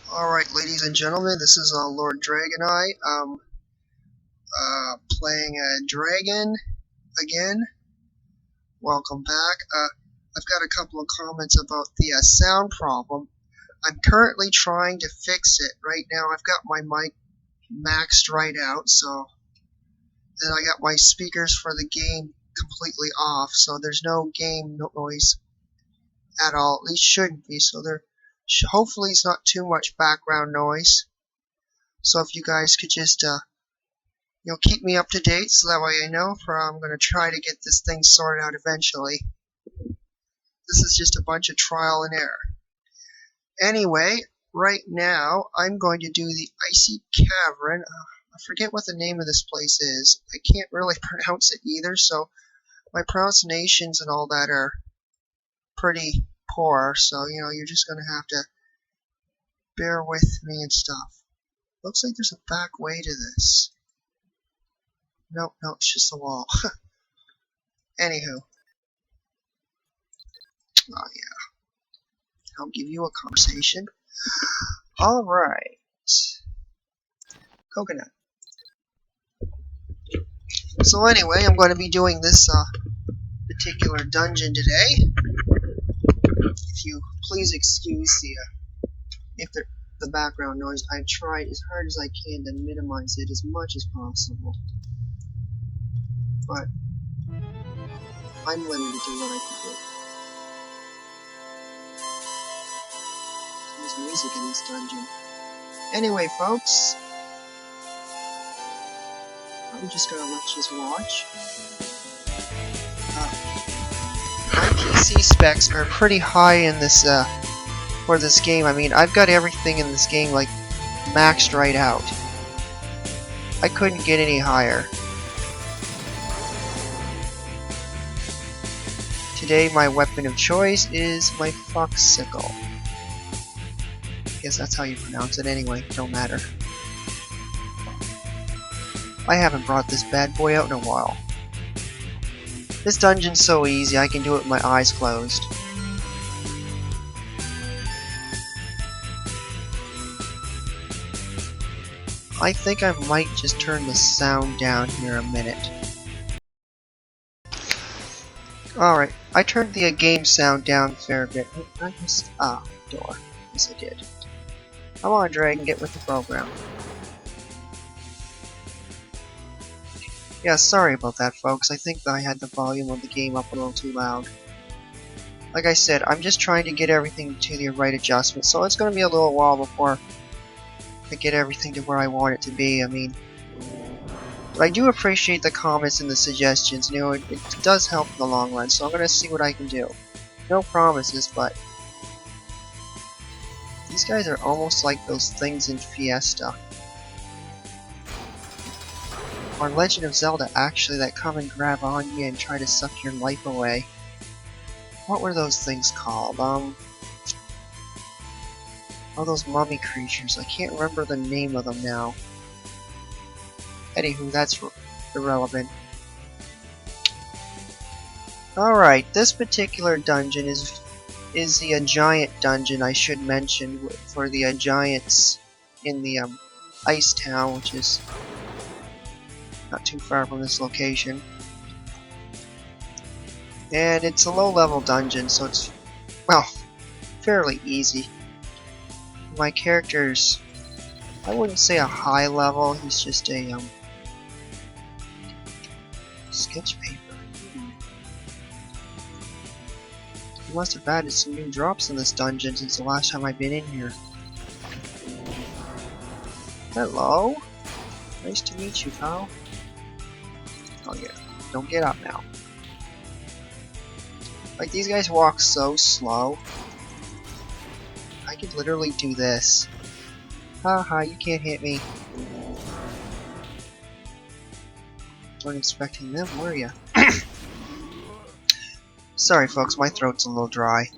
Alright, ladies and gentlemen, this is Lord Dragon Eye. Playing a dragon again. Welcome back. I've got a couple of comments about the sound problem. I'm currently trying to fix it. Right now I've got my mic maxed right out, and I got my speakers for the game completely off, so there's no game noise at all. At least shouldn't be, so hopefully it's not too much background noise. So if you guys could just keep me up to date so that way I know, for I'm going to try to get this thing sorted out eventually. This is just a bunch of trial and error. Anyway, right now I'm going to do the Icy Cavern. I forget what the name of this place is. I can't really pronounce it either, so my pronunciations and all that are pretty poor, so you're just going to have to bear with me and stuff. Looks like there's a back way to this. No, it's just a wall. Anywho. Oh yeah. I'll give you a conversation. Alright. Coconut. So anyway, I'm going to be doing this particular dungeon today. If you please excuse the background noise. I've tried as hard as I can to minimize it as much as possible. But I'm limited to what I can do. There's music in this dungeon. Anyway, folks, I'm just gonna let you watch. My PC specs are pretty high in this for this game. I mean, I've got everything in this game like maxed right out. I couldn't get any higher. Today, my weapon of choice is my foxicle. I guess that's how you pronounce it anyway, don't matter. I haven't brought this bad boy out in a while. This dungeon's so easy, I can do it with my eyes closed. I think I might just turn the sound down here a minute. Alright, I turned the game sound down a fair bit. I missed door. Yes, I did. Come on, Dragon, get with the program. Yeah, sorry about that, folks. I think that I had the volume of the game up a little too loud. Like I said, I'm just trying to get everything to the right adjustment, so it's going to be a little while before I get everything to where I want it to be. I mean, but I do appreciate the comments and the suggestions. It does help in the long run, so I'm going to see what I can do. No promises, but these guys are almost like those things in Fiesta. Or Legend of Zelda, actually, that come and grab on you and try to suck your life away. What were those things called? Oh, those mummy creatures. I can't remember the name of them now. Anywho, that's irrelevant. Alright, this particular dungeon is the giant dungeon, I should mention, for the giants in the Ice Town, which is not too far from this location. And it's a low-level dungeon, so it's, well, fairly easy. My character's, I wouldn't say a high level, he's just a sketch paper. He must have added some new drops in this dungeon since the last time I've been in here. Hello? Nice to meet you, pal. Oh yeah, don't get up now. Like, these guys walk so slow. I could literally do this. Haha, you can't hit me. Weren't expecting them, were ya? Sorry folks, my throat's a little dry.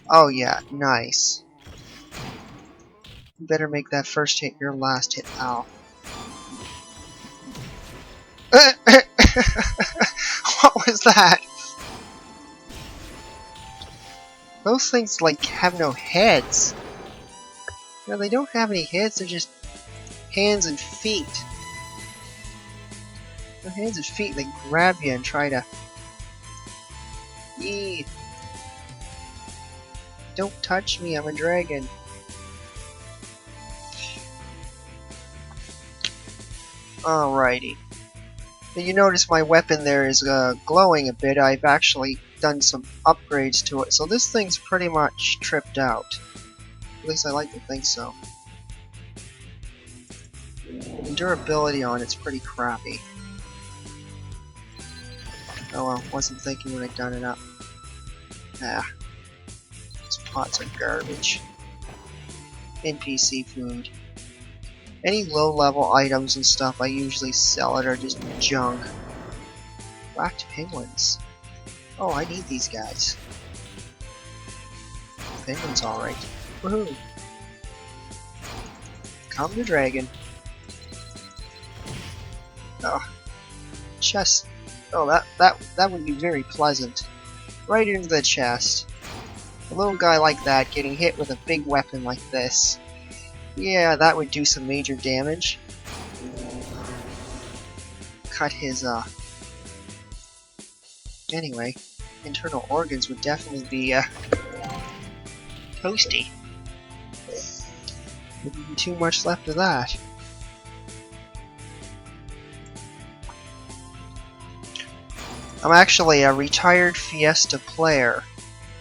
Oh yeah, nice. You better make that first hit your last hit, pal. What was that? Those things, like, have no heads. You know, they don't have any heads, they're just hands and feet. Their hands and feet, they grab you and try to... Eee! Don't touch me, I'm a dragon. Alrighty. Now you notice my weapon there is glowing a bit. I've actually done some upgrades to it, so this thing's pretty much tripped out. At least I like to think so. The durability on it's pretty crappy. Oh well, wasn't thinking when I'd done it up. Ah. These pots are garbage. NPC food. Any low-level items and stuff I usually sell it are just junk. Whacked penguins. Oh, I need these guys. Penguins alright. Woohoo! Come to dragon. Oh. Chest. Oh, that would be very pleasant. Right into the chest. A little guy like that getting hit with a big weapon like this. Yeah, that would do some major damage. Cut his, Anyway, internal organs would definitely be, toasty. Wouldn't be too much left of that. I'm actually a retired Fiesta player.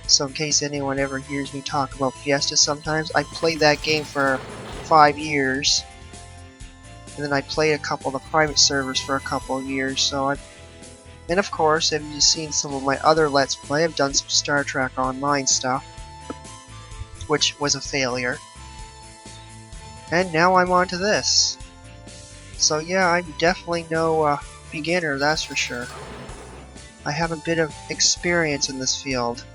So in case anyone ever hears me talk about Fiesta sometimes, I played that game for 5 years. And then I played a couple of the private servers for a couple of years, so and of course, if you've seen some of my other Let's Play, I've done some Star Trek Online stuff, which was a failure. And now I'm on to this. So yeah, I'm definitely no beginner, that's for sure. I have a bit of experience in this field.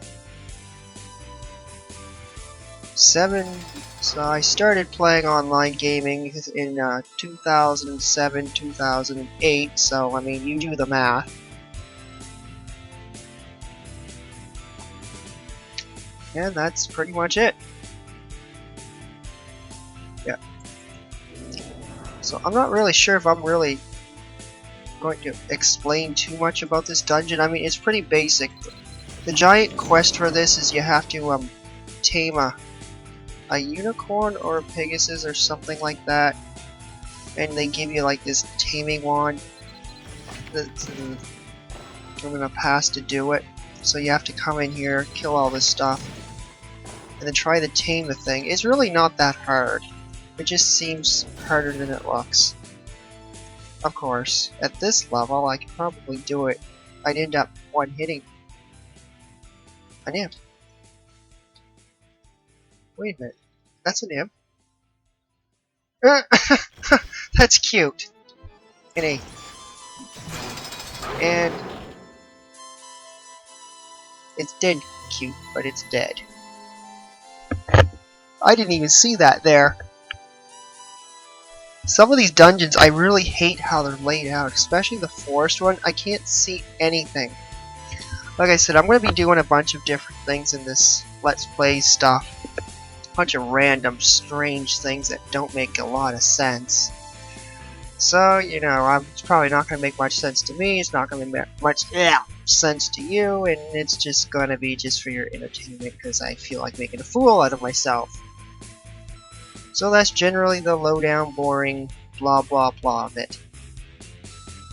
So I started playing online gaming in 2007, 2008, so I mean, you do the math. And that's pretty much it. Yeah. So I'm not really sure if I'm really going to explain too much about this dungeon. I mean, it's pretty basic. The giant quest for this is you have to tame a unicorn or a pegasus or something like that, and they give you like this taming wand that's in a pass to do it. So you have to come in here, kill all this stuff, and then try to tame the thing. It's really not that hard. It just seems harder than it looks. Of course, at this level I could probably do it. I'd end up one-hitting an imp. Wait a minute. That's an imp. That's cute. And it's dead cute, but it's dead. I didn't even see that there. Some of these dungeons, I really hate how they're laid out, especially the forest one. I can't see anything. Like I said, I'm going to be doing a bunch of different things in this Let's Play stuff. A bunch of random, strange things that don't make a lot of sense. So, you know, it's probably not going to make much sense to me. It's not going to make much sense to you, and it's just going to be just for your entertainment because I feel like making a fool out of myself. So that's generally the low-down, boring, blah blah blah of it.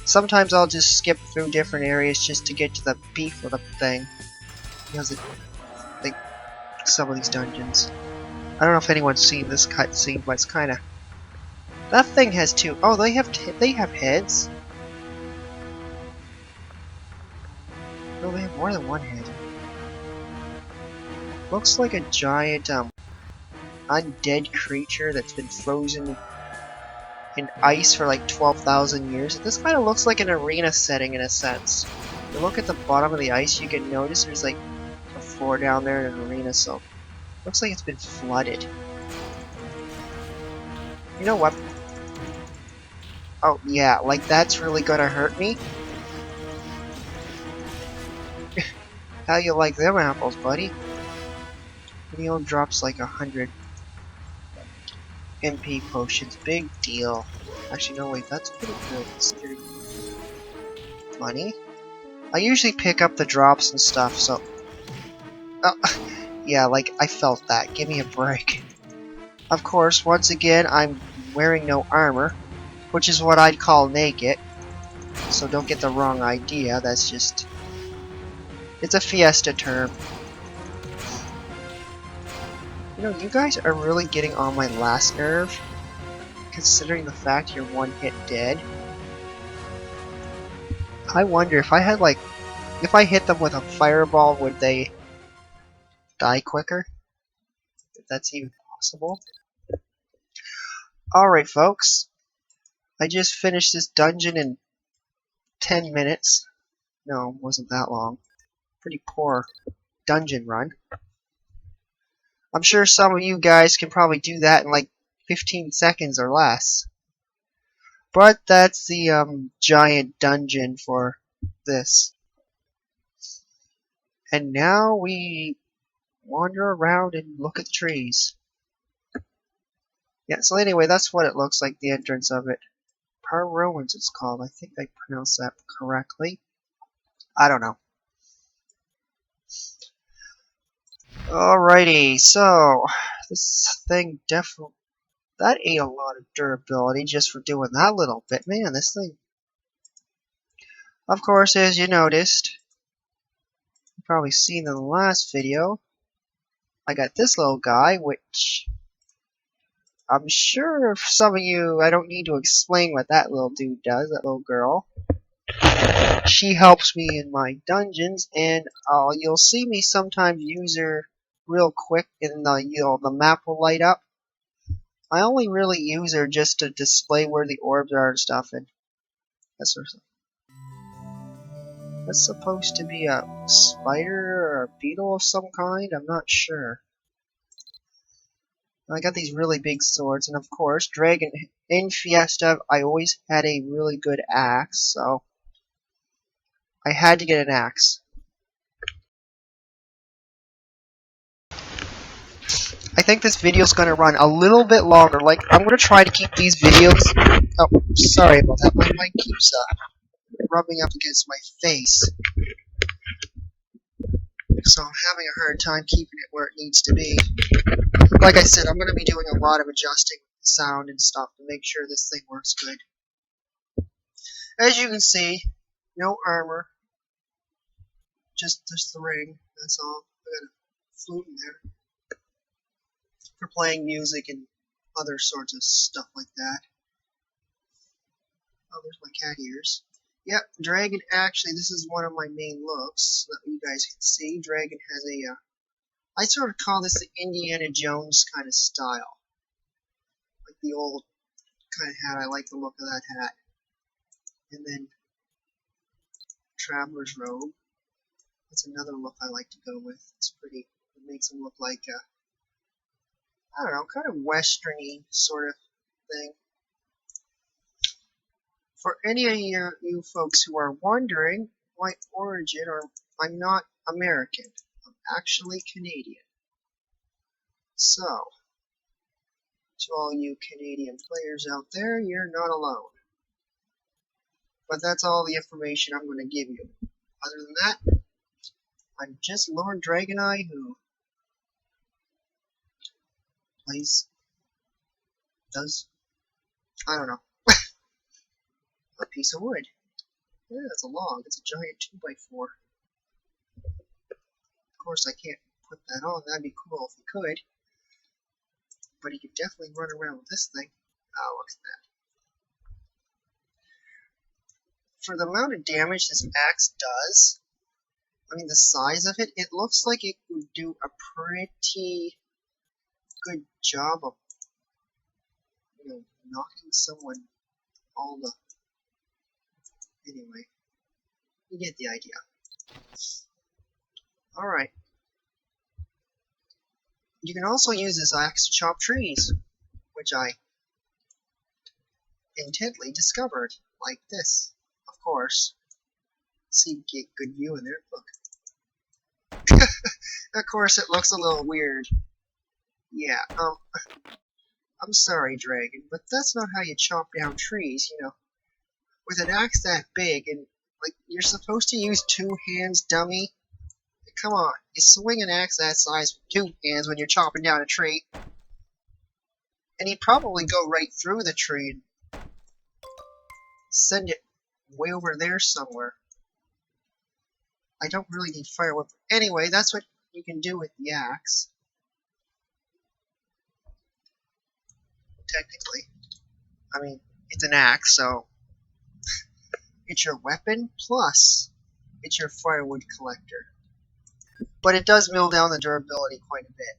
Sometimes I'll just skip through different areas just to get to the beef of the thing. Because like some of these dungeons. I don't know if anyone's seen this cutscene, but it's kinda... That thing has two... Oh, they have heads? No, they have more than one head. Looks like a giant, undead creature that's been frozen in ice for like 12,000 years. This kind of looks like an arena setting in a sense. If you look at the bottom of the ice, you can notice there's like a floor down there in an arena, so looks like it's been flooded. You know what? Oh yeah, like that's really gonna hurt me? How you like them apples, buddy? He only drops like 100. MP potions, big deal. Actually, no, wait, that's pretty good considering money. I usually pick up the drops and stuff, so... Oh, yeah, like, I felt that. Give me a break. Of course, once again, I'm wearing no armor, which is what I'd call naked. So don't get the wrong idea, that's just... It's a fiesta term. You know, you guys are really getting on my last nerve, considering the fact you're one hit dead. I wonder if I had, like... If I hit them with a fireball, would they die quicker? If that's even possible. Alright, folks. I just finished this dungeon in 10 minutes. No, it wasn't that long. Pretty poor dungeon run. I'm sure some of you guys can probably do that in like 15 seconds or less. But that's the giant dungeon for this. And now we wander around and look at the trees. Yeah, so anyway, that's what it looks like, the entrance of it. Par Ruins it's called. I think I pronounced that correctly. I don't know. Alrighty, so this thing definitely... That ate a lot of durability just for doing that little bit. Man, this thing... Of course, as you noticed, you've probably seen in the last video, I got this little guy, which... I'm sure for some of you, I don't need to explain what that little dude does, that little girl. She helps me in my dungeons, and you'll see me sometimes use her real quick, and the map will light up. I only really use her just to display where the orbs are and stuff, and that sort of stuff. That's supposed to be a spider or a beetle of some kind? I'm not sure. I got these really big swords, and of course, Dragon in Fiesta, I always had a really good axe, so I had to get an axe. I think this video is going to run a little bit longer. Like, I'm going to try to keep these videos... Oh, sorry about that. My mic keeps rubbing up against my face. So I'm having a hard time keeping it where it needs to be. Like I said, I'm going to be doing a lot of adjusting the sound and stuff to make sure this thing works good. As you can see, no armor. Just the ring, that's all. I got a flute in there for playing music and other sorts of stuff like that. Oh, there's my cat ears. Yep, Dragon, actually, this is one of my main looks that you guys can see. Dragon has a, I sort of call this the Indiana Jones kind of style. Like the old kind of hat, I like the look of that hat. And then, Traveler's Robe. That's another look I like to go with. It's pretty, it makes him look like a, I don't know, kind of western-y sort of thing. For any of you folks who are wondering my origin, or I'm not American, I'm actually Canadian. So, to all you Canadian players out there, you're not alone. But that's all the information I'm going to give you. Other than that, I'm just Lord Dragon Eye who plays, I don't know. A piece of wood. Yeah, it's a log. It's a giant 2x4. Of course, I can't put that on. That'd be cool if you could. But you could definitely run around with this thing. Oh, look at that. For the amount of damage this axe does, I mean the size of it, it looks like it would do a pretty good job of, knocking someone all the... Anyway, you get the idea. Alright. You can also use this axe to chop trees, which I intently discovered, like this, of course. See, get good view in there. Look. Of course, it looks a little weird. Yeah. I'm sorry, Dragon, but that's not how you chop down trees, you know. With an axe that big, and, like, you're supposed to use two hands, dummy. Come on, you swing an axe that size with two hands when you're chopping down a tree. And he'd probably go right through the tree and send it way over there somewhere. I don't really need firewood. Anyway, that's what you can do with the axe. Technically. I mean, it's an axe, so it's your weapon, plus it's your firewood collector. But it does mill down the durability quite a bit.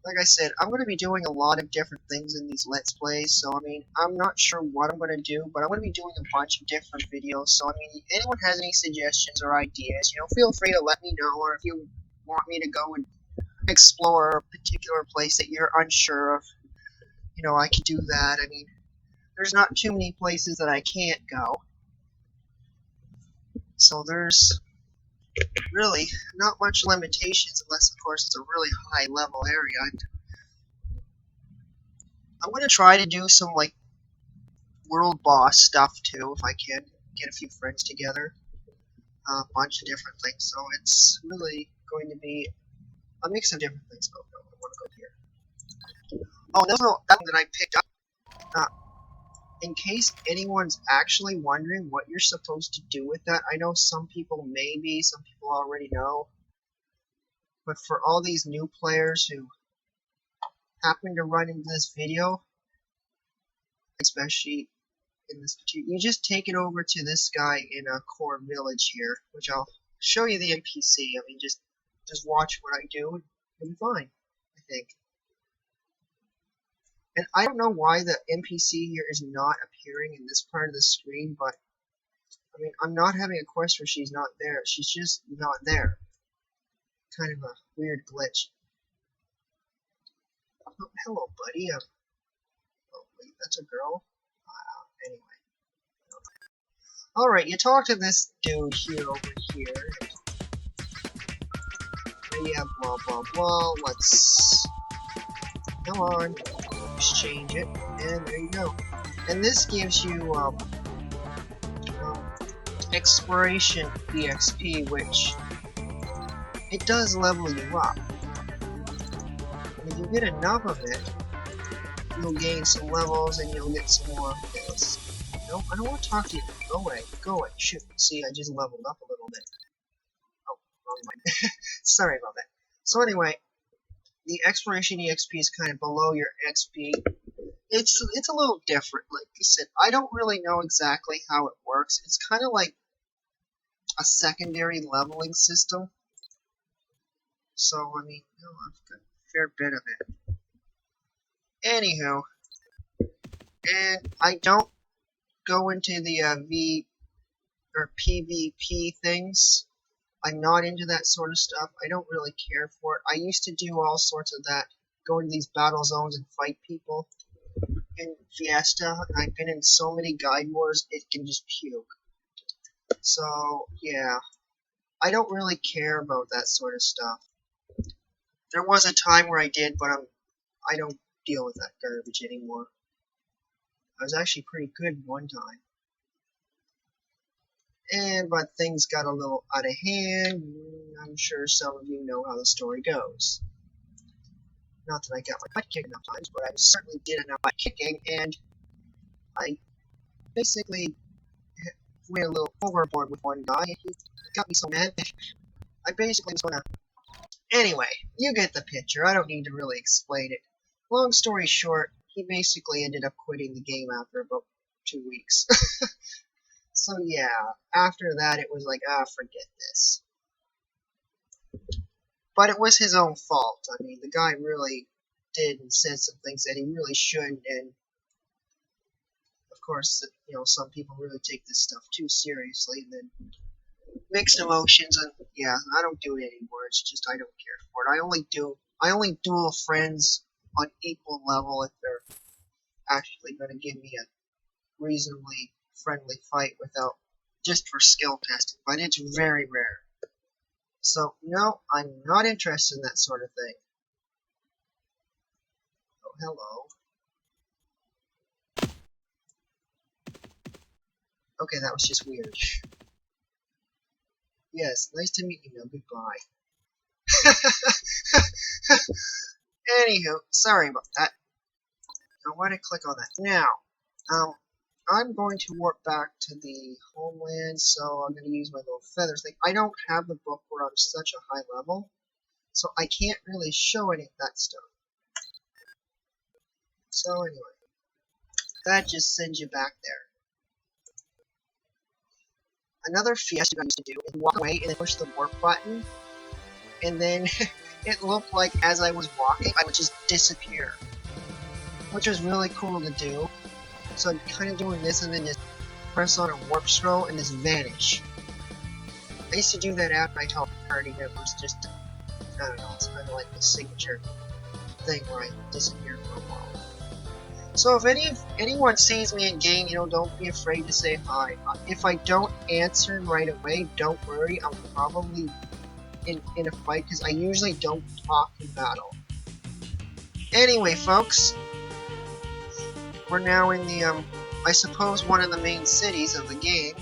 Like I said, I'm going to be doing a lot of different things in these Let's Plays, so I mean, I'm not sure what I'm going to do, but I'm going to be doing a bunch of different videos, so I mean, if anyone has any suggestions or ideas, you know, feel free to let me know, or if you want me to go and explore a particular place that you're unsure of, you know, I can do that. I mean, there's not too many places that I can't go, so there's really not much limitations, unless of course it's a really high level area. I'm going to try to do some like world boss stuff too, if I can get a few friends together, a bunch of different things, so it's really going to be a mix of different things. Oh no, I want to go here. Oh, there's no that one that I picked up. In case anyone's actually wondering what you're supposed to do with that, I know some people maybe, some people already know, but for all these new players who happen to run into this video, especially in this particular, you just take it over to this guy in a core village here, which I'll show you the NPC. I mean, just watch what I do, and you'll be fine, I think. And I don't know why the NPC here is not appearing in this part of the screen, but I mean, I'm not having a quest where she's not there. She's just not there. Kind of a weird glitch. Oh, hello, buddy. Oh, wait, that's a girl? Anyway. Alright, you talk to this dude here over here. Yeah, blah, blah, blah. Let's... Come on. Exchange it. And there you go. And this gives you, Exploration EXP, which it does level you up. And if you get enough of it, you'll gain some levels and you'll get some more of this. No, I don't want to talk to you. Go away. Go away. Shoot. See, I just leveled up a little bit. Oh, wrong one. Sorry about that. So anyway, the Exploration EXP is kind of below your XP. It's a little different. Like I said, I don't really know exactly how it works. It's kind of like a secondary leveling system. So, I mean, you know, I've got a fair bit of it. Anywho, and I don't go into the PvP things. I'm not into that sort of stuff. I don't really care for it. I used to do all sorts of that. Go into these battle zones and fight people. In Fiesta, I've been in so many guide wars, it can just puke. So, yeah. I don't really care about that sort of stuff. There was a time where I did, but I don't deal with that garbage anymore. I was actually pretty good one time. But things got a little out of hand. I'm sure some of you know how the story goes. Not that I got my butt kicked enough times, but I certainly did enough butt kicking, and I basically went a little overboard with one guy, and he got me so mad that I basically was gonna... Anyway, you get the picture. I don't need to really explain it. Long story short, he basically ended up quitting the game after about 2 weeks. So yeah, after that it was like, forget this. But it was his own fault. I mean, the guy really did and said some things that he really shouldn't, and of course, you know, some people really take this stuff too seriously, and then mixed emotions, and yeah, I don't do it anymore. It's just I don't care for it. I only duel friends on equal level if they're actually going to give me a reasonably friendly fight without just for skill testing, but it's very rare. So no, I'm not interested in that sort of thing. Oh, hello. Okay, that was just weird. Yes, nice to meet you, now. Goodbye. Anywho, sorry about that. I want to click on that. Now, I'm going to warp back to the homeland, so I'm going to use my little feathers thing. I don't have the book where I'm such a high level, so I can't really show any of that stuff. So anyway, that just sends you back there. Another fiesta I used to do is walk away and then push the warp button, and then it looked like as I was walking, I would just disappear, which was really cool to do. So I'm kind of doing this and then just press on a warp scroll and just vanish. I used to do that after I told the party members just, I don't know, it's kind of like the signature thing where I disappear for a while. So if anyone sees me in game, don't be afraid to say hi. If I don't answer right away, don't worry, I'm probably in a fight because I usually don't talk in battle. Anyway, folks, we're now in the, I suppose one of the main cities of the game.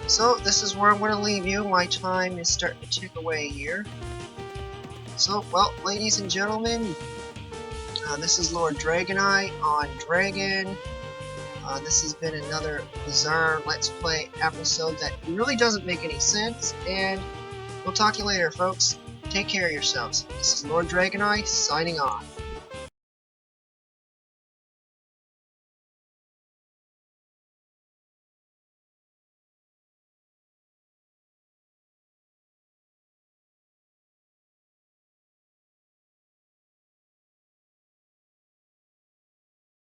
So this is where I'm going to leave you. My time is starting to tick away here. So, well, ladies and gentlemen, this is Lord Dragon Eye on Dragon. This has been another bizarre Let's Play episode that really doesn't make any sense, and we'll talk to you later, folks. Take care of yourselves. This is Lord Dragon Eye, signing off.